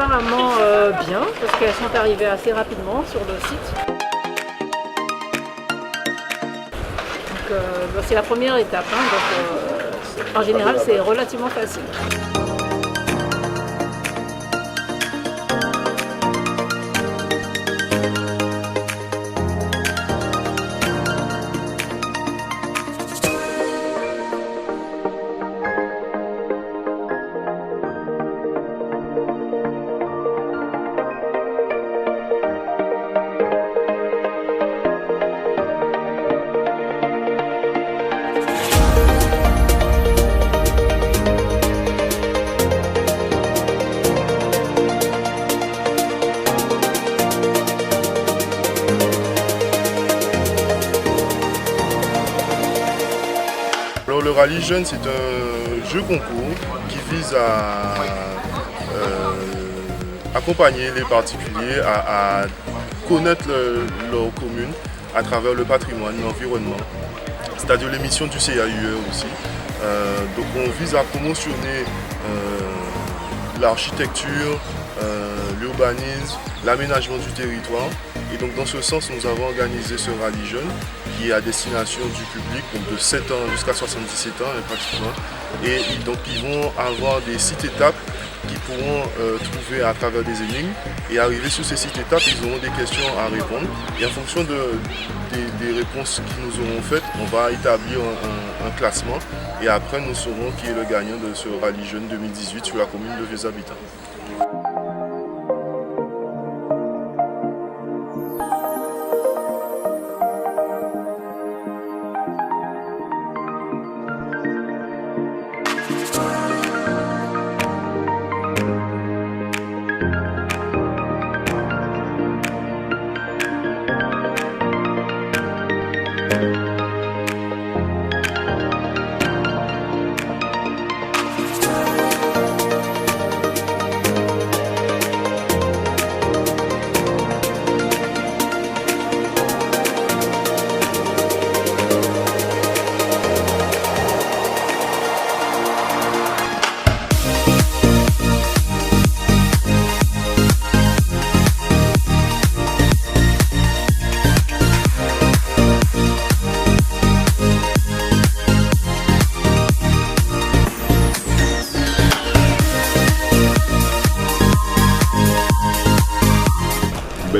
apparemment bien, parce qu'elles sont arrivées assez rapidement sur le site. Donc c'est la première étape, hein, donc en général c'est relativement facile. Alors, le rallye jeune, c'est un jeu concours qui vise à accompagner les particuliers à connaître leur commune à travers le patrimoine, l'environnement, c'est-à-dire les missions du CAUE aussi. Donc on vise à promotionner l'architecture, l'urbanisme, l'aménagement du territoire. Et donc dans ce sens, nous avons organisé ce rallye jeune qui est à destination du public, donc de 7 ans jusqu'à 77 ans pratiquement. Et donc ils vont avoir des sites étapes qu'ils pourront trouver à travers des énigmes. Et arriver sur ces sites étapes, ils auront des questions à répondre. Et en fonction des réponses qu'ils nous auront faites, on va établir un classement. Et après, nous saurons qui est le gagnant de ce rallye jeune 2018 sur la commune de Vieux-Habitants.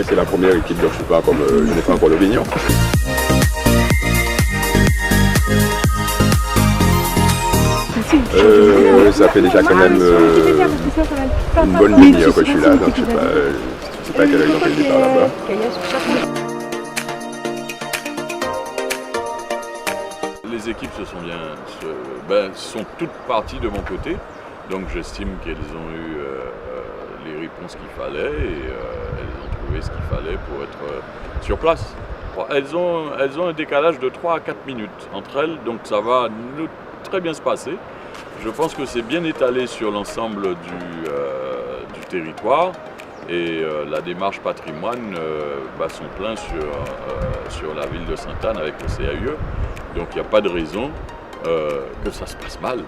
C'est la première équipe, donc je ne sais pas comme je n'ai pas encore l'opinion. Ça fait déjà quand même une bonne demi-heure que je suis là, donc je ne sais pas quelle heure ils ont fait le départ là-bas. Les équipes sont toutes parties de mon côté, donc j'estime qu'elles ont eu les réponses qu'il fallait et elles ont trouvé ce qu'il fallait pour être sur place. Elles ont un décalage de 3 à 4 minutes entre elles, donc ça va très bien se passer. Je pense que c'est bien étalé sur l'ensemble du territoire et la démarche patrimoine sont pleins sur la ville de Sainte-Anne avec le CAUE. Donc il n'y a pas de raison que ça se passe mal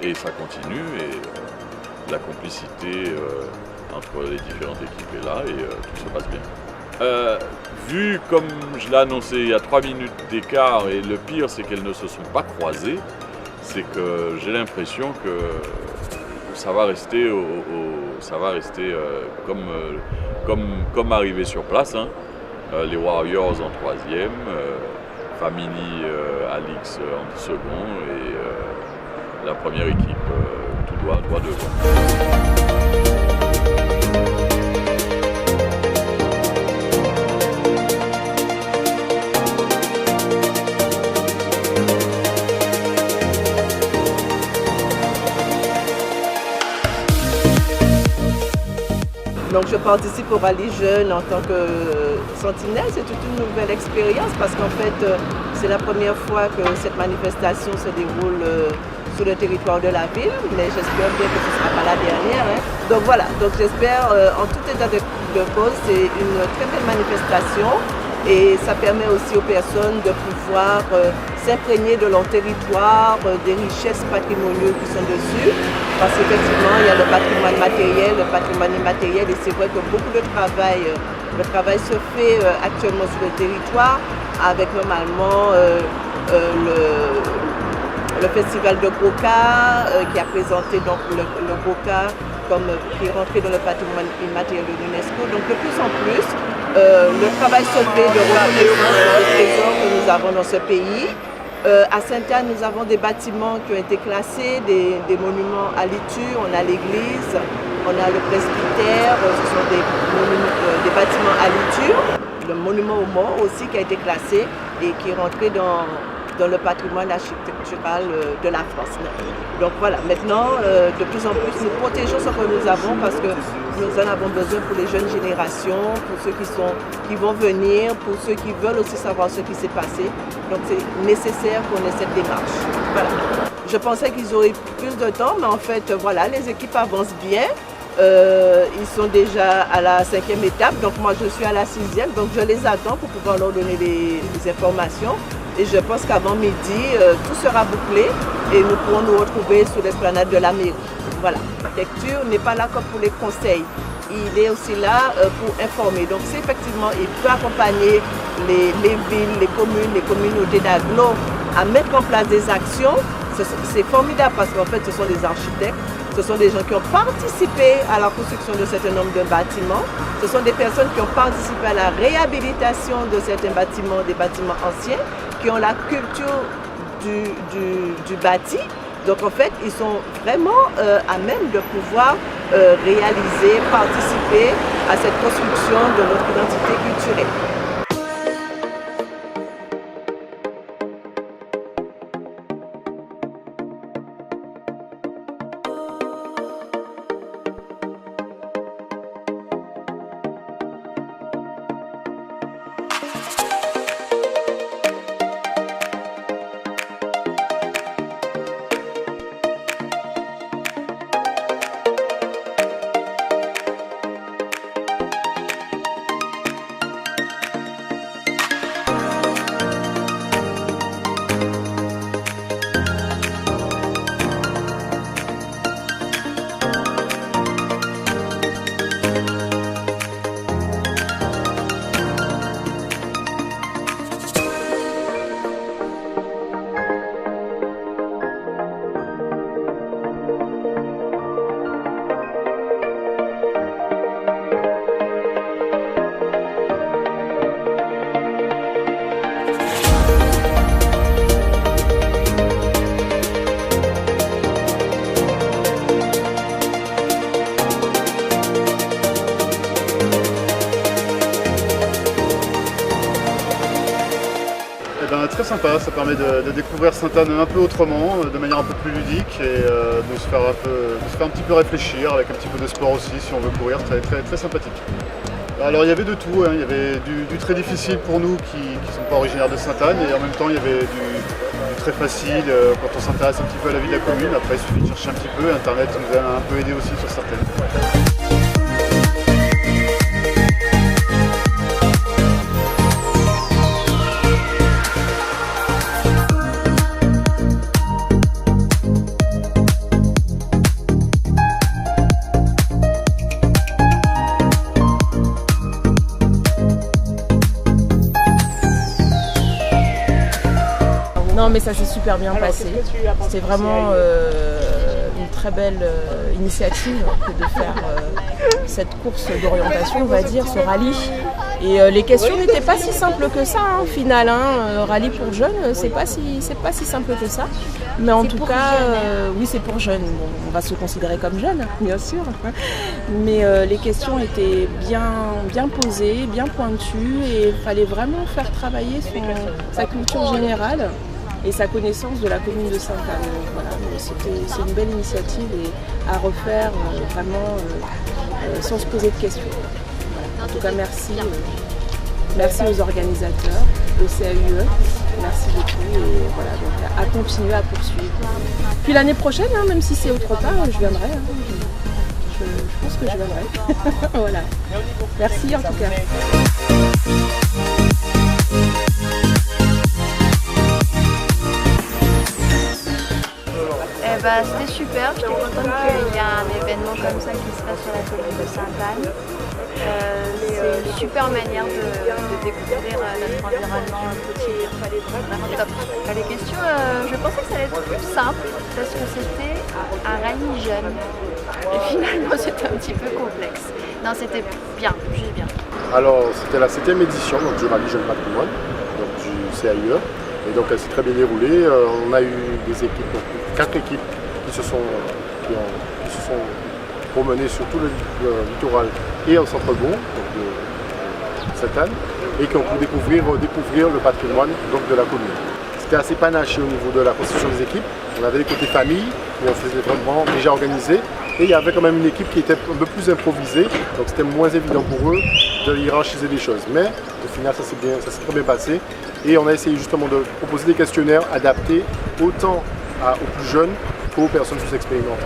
et ça continue et la complicité entre les différentes équipes est là et tout se passe bien. Vu comme je l'ai annoncé il y a 3 minutes d'écart et le pire c'est qu'elles ne se sont pas croisées, c'est que j'ai l'impression que ça va rester, comme arrivé sur place, hein. Les Warriors en 3e, Family Alix en 2e et la première équipe tout droit devant. Donc je participe au rallye jeune en tant que sentinelle. C'est toute une nouvelle expérience parce qu'en fait c'est la première fois que cette manifestation se déroule sur le territoire de la ville, mais j'espère bien que ce ne sera pas la dernière. Hein. Donc voilà, donc j'espère en tout état de cause, c'est une très belle manifestation et ça permet aussi aux personnes de pouvoir s'imprégner de leur territoire, des richesses patrimoniales qui sont dessus. Parce qu'effectivement, il y a le patrimoine matériel, le patrimoine immatériel, et c'est vrai que beaucoup de travail, le travail se fait actuellement sur le territoire, avec normalement le festival de Goka qui a présenté donc, le Goka qui est rentré dans le patrimoine immatériel de l'UNESCO. Donc de plus en plus, le travail se fait de reconnaissance des trésors que nous avons dans ce pays. À Sainte-Anne, nous avons des bâtiments qui ont été classés, des monuments à l'ITU, on a l'église, on a le presbytère, ce sont des bâtiments à l'ITU. Le monument aux morts aussi qui a été classé et qui est rentré dans le patrimoine architectural de la France. Donc voilà, maintenant, de plus en plus, nous protégeons ce que nous avons parce que nous en avons besoin pour les jeunes générations, pour ceux qui vont venir, pour ceux qui veulent aussi savoir ce qui s'est passé. Donc c'est nécessaire qu'on ait cette démarche. Voilà. Je pensais qu'ils auraient plus de temps, mais en fait, voilà, les équipes avancent bien. Ils sont déjà à la 5e étape, donc moi je suis à la 6e, donc je les attends pour pouvoir leur donner les informations. Et je pense qu'avant midi, tout sera bouclé et nous pourrons nous retrouver sur l'esplanade de la mairie. Voilà, l'architecture n'est pas là comme pour les conseils, il est aussi là pour informer. Donc c'est effectivement, il peut accompagner les villes, les communautés d'agglo à mettre en place des actions. C'est formidable parce qu'en fait ce sont des architectes, ce sont des gens qui ont participé à la construction de certains nombres de bâtiments, ce sont des personnes qui ont participé à la réhabilitation de certains bâtiments, des bâtiments anciens, qui ont la culture du bâti. Donc en fait, ils sont vraiment à même de pouvoir réaliser, participer à cette construction de notre identité culturelle. Très sympa, ça permet de découvrir Sainte-Anne un peu autrement, de manière un peu plus ludique et de se faire un petit peu réfléchir avec un petit peu de sport aussi si on veut courir, très, très, très sympathique. Alors il y avait de tout, hein. Il y avait du très difficile pour nous qui ne sont pas originaires de Sainte-Anne et en même temps il y avait du très facile quand on s'intéresse un petit peu à la vie de la commune. Après il suffit de chercher un petit peu, Internet nous a un peu aidé aussi sur certaines. Non mais ça s'est super bien passé. C'est vraiment une très belle initiative que de faire cette course d'orientation, on va dire, ce rallye. Et les questions n'étaient pas si simples que ça, au final. Rallye pour jeunes, c'est pas si simple que ça. Mais en tout cas, oui, c'est pour jeunes. Bon, on va se considérer comme jeunes, bien sûr. Mais les questions étaient bien posées, bien pointues. Et il fallait vraiment faire travailler sa culture générale et sa connaissance de la commune de Sainte-Anne. Voilà, c'est une belle initiative et à refaire vraiment sans se poser de questions. En tout cas, merci aux organisateurs, au CAUE, merci beaucoup et voilà, donc à continuer à poursuivre. Puis l'année prochaine, même si c'est autre part, je viendrai. Je pense que je viendrai. Voilà. Merci en tout cas. C'était super, j'étais contente qu'il y ait un événement comme ça qui se passe sur la colline de Sainte-Anne. C'est une super manière de découvrir notre environnement quotidien. Vraiment top. Les questions, je pensais que ça allait être plus simple parce que c'était un rallye jeune. Et finalement, c'était un petit peu complexe. Non, c'était bien, juste bien. Alors, c'était la 7e édition donc, du rallye Jeune Patrimoine, donc du CAUE. Et donc, elle s'est très bien déroulée. On a eu des équipes, donc 4 équipes qui se sont promenées sur tout le littoral et au centre-bourg de Sainte-Anne et qui ont pu découvrir le patrimoine donc, de la commune. C'était assez panaché au niveau de la constitution des équipes. On avait les côtés famille, où on faisait vraiment déjà organisé. Et il y avait quand même une équipe qui était un peu plus improvisée, donc c'était moins évident pour eux de hiérarchiser des choses. Mais au final, ça s'est très bien passé. Et on a essayé justement de proposer des questionnaires adaptés autant aux plus jeunes qu'aux personnes plus expérimentées.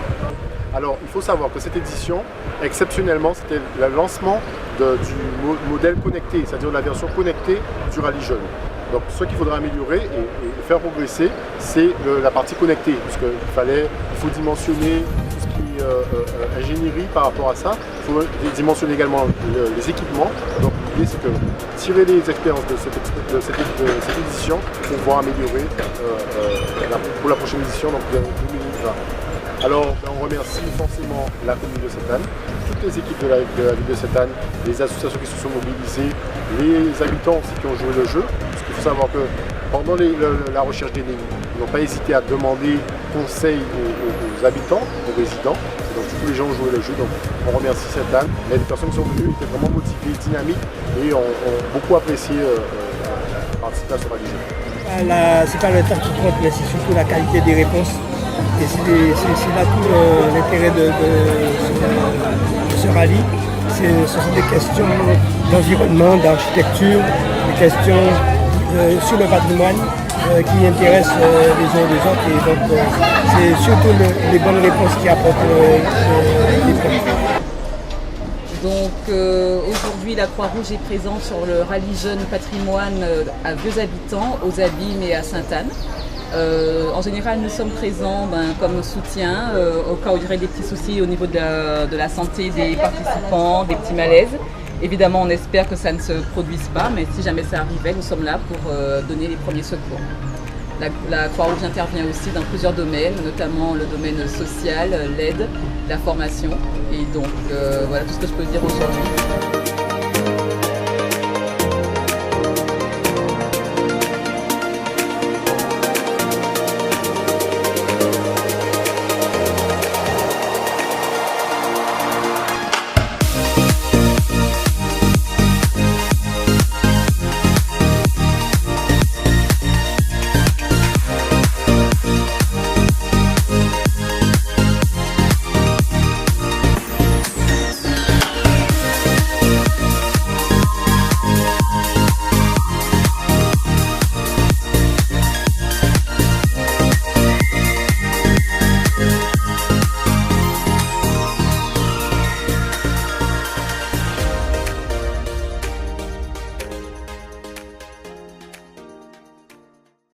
Alors, il faut savoir que cette édition, exceptionnellement, c'était le lancement du modèle connecté, c'est-à-dire la version connectée du rallye jeune. Donc, ce qu'il faudra améliorer et faire progresser, c'est la partie connectée, il faut dimensionner tout ce qui est ingénierie par rapport à ça. Il faut dimensionner également les équipements. Donc, l'idée, c'est que tirer les expériences de cette édition pour pouvoir améliorer pour la prochaine édition, donc 2020. Alors, on remercie forcément la commune de Sainte-Anne, toutes les équipes de la ville de Sainte-Anne, les associations qui se sont mobilisées, les habitants aussi qui ont joué le jeu. Parce qu'il faut savoir que pendant la recherche d'énigmes, ils n'ont pas hésité à demander conseil aux habitants, aux résidents. Donc tous les gens ont joué le jeu, donc on remercie Sainte-Anne. Les personnes qui sont venues étaient vraiment motivées, dynamiques et ont beaucoup apprécié participer à ce rallye. C'est pas le temps qui compte, mais c'est surtout la qualité des réponses. Et c'est là tout l'intérêt de ce rallye. Ce sont des questions d'environnement, d'architecture, des questions sur le patrimoine qui intéressent les uns et les autres. Et donc c'est surtout les bonnes réponses qui apportent les points. Donc aujourd'hui, la Croix-Rouge est présente sur le rallye Jeune Patrimoine à Vieux-Habitants, aux Abîmes et à Sainte-Anne. En général, nous sommes présents comme soutien au cas où il y aurait des petits soucis au niveau de la santé des participants, des petits malaises. Évidemment, on espère que ça ne se produise pas, mais si jamais ça arrivait, nous sommes là pour donner les premiers secours. La Croix-Rouge intervient aussi dans plusieurs domaines, notamment le domaine social, l'aide, la formation. Et donc, voilà tout ce que je peux dire aujourd'hui.